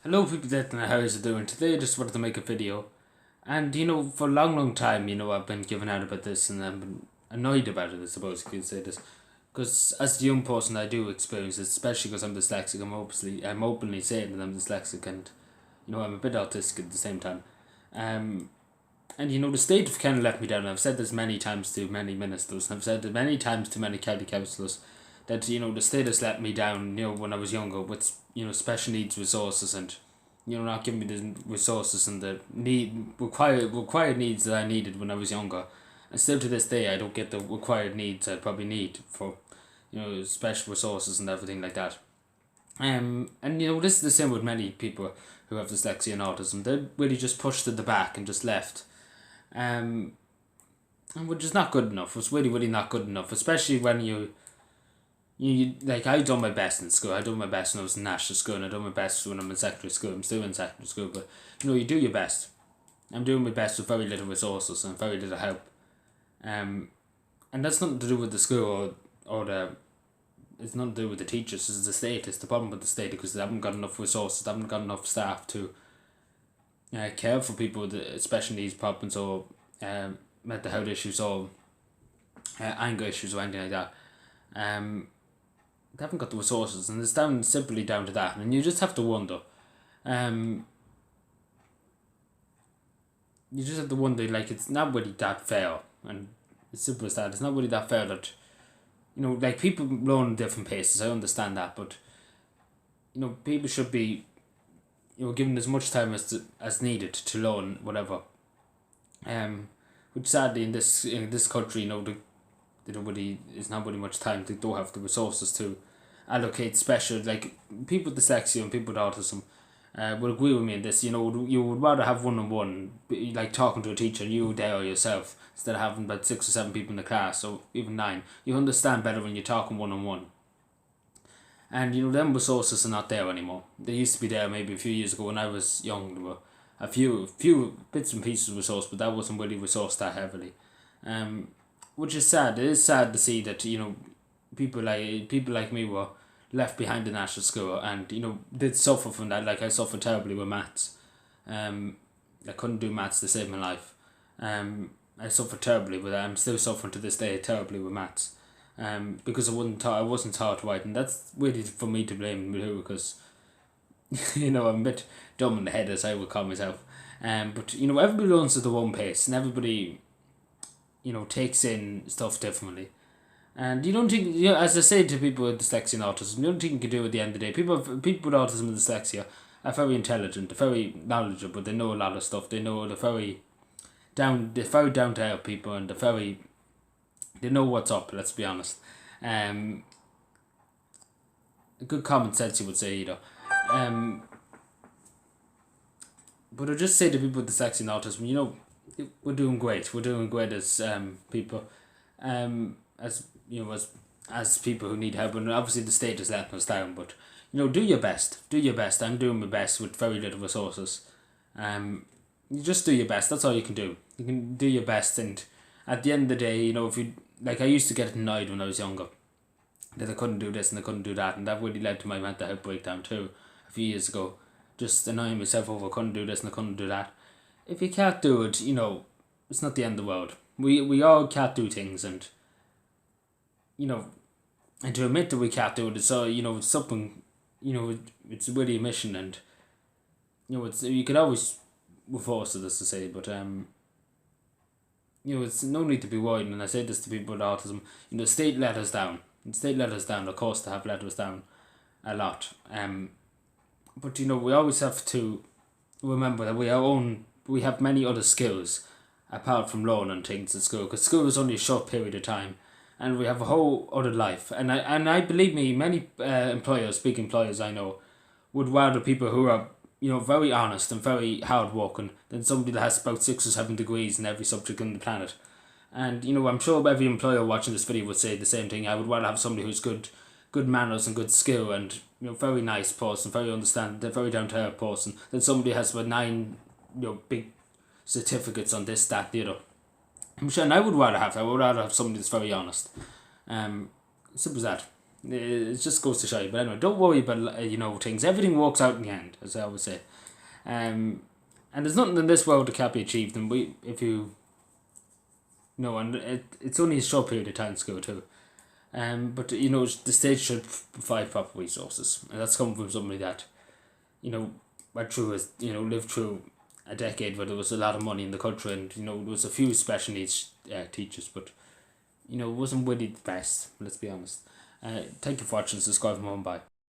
Hello people that know how is it doing today. I just wanted to make a video, and for a long time I've been giving out about this and I've been annoyed about it, I suppose you could say this, because as a young person I do experience it, especially because I'm dyslexic. I'm openly saying that I'm dyslexic, and I'm a bit autistic at the same time. um and the state have kind of let me down. I've said this many times to many ministers, and I've said it many times to many county councillors, that the state has let me down, when I was younger, with special needs resources, and not giving me the resources and the required needs that I needed when I was younger. And still to this day I don't get the required needs I probably need for special resources and everything like that. And this is the same with many people who have dyslexia and autism. They're really just pushed at the back and just left. um, and which is not good enough. It's really not good enough, especially when you like, I done my best in school. I done my best when I was in national school, and I done my best when I'm in secondary school. I'm still in secondary school, but you do your best. I'm doing my best with very little resources and very little help. Um, and that's nothing to do with the school or the. It's nothing to do with the teachers. It's the state. It's the problem with the state, because they haven't got enough resources. They haven't got enough staff to care for people with special needs problems, or mental health issues, or anger issues, or anything like that. They haven't got the resources, and it's simply down to that. And you just have to wonder. Um, you just have to wonder, like, it's not really that fair, and it's simple as that. It's not really that fair that like, people learn at different paces. I understand that, but people should be given as much time as needed to learn whatever. Which sadly in this country, there's not really much time. They don't have the resources to allocate special, like, people with dyslexia and people with autism. Will agree with me in this. You would rather have one-on-one, like talking to a teacher, you there yourself, instead of having about 6 or 7 people in the class, or even 9. You understand better when you're talking one-on-one. And them resources are not there anymore. They used to be there maybe a few years ago when I was young. There were a few bits and pieces of resource, but that wasn't really resourced that heavily. Which is sad. It is sad to see that people like me were left behind in national school, and did suffer from that. Like, I suffered terribly with maths. I couldn't do maths to save my life. I suffered terribly with that. I'm still suffering to this day terribly with maths. Because I wasn't taught right, and that's really for me to blame too, because I'm a bit dumb in the head, as I would call myself. But everybody learns at their own pace, and everybody takes in stuff differently. And you don't think, as I say to people with dyslexia and autism, you don't think you can do it at the end of the day. People with autism and dyslexia are very intelligent, they're very knowledgeable, they know a lot of stuff. They're very down to earth people, and they know what's up. Let's be honest. Good common sense, you would say, But I just say to people with dyslexia and autism, we're doing great. We're doing great as people, as as people who need help. And obviously the state is letting us down. But do your best. Do your best. I'm doing my best with very little resources. You just do your best. That's all you can do. You can do your best, and at the end of the day, if you, like, I used to get annoyed when I was younger that I couldn't do this and I couldn't do that, and that really led to my mental health breakdown too a few years ago. Just annoying myself over I couldn't do this and I couldn't do that. If you can't do it, it's not the end of the world. We all can't do things, and and to admit that we can't do it is it's something, it's really a mission, and it's, you could always reverse it, as to say, but it's no need to be worried. And I say this to people with autism. The state let us down. The state let us down. Of course, they have let us down a lot. But we always have to remember that we have many other skills apart from learning things at school. Because school is only a short period of time, and we have a whole other life. And I believe me, many big employers I know, would rather people who are very honest and very hard-working than somebody that has about 6 or 7 degrees in every subject on the planet. And, I'm sure every employer watching this video would say the same thing. I would rather have somebody who's good manners and good skill, and, very nice person, very understanding, very down-to-earth person, than somebody who has about 9, big certificates on this, that, the other. I'm sure, and I would rather have somebody that's very honest. Simple as that. It just goes to show you. But anyway, don't worry about things. Everything works out in the end, as I always say. And there's nothing in this world that can't be achieved. And if you know, and it's only a short period of time to go too. But the state should provide proper resources, and that's coming from somebody that, went through lived through a decade where there was a lot of money in the country, and there was a few special needs teachers, but it wasn't really the best. Let's be honest. Thank you for watching. Subscribe, and bye.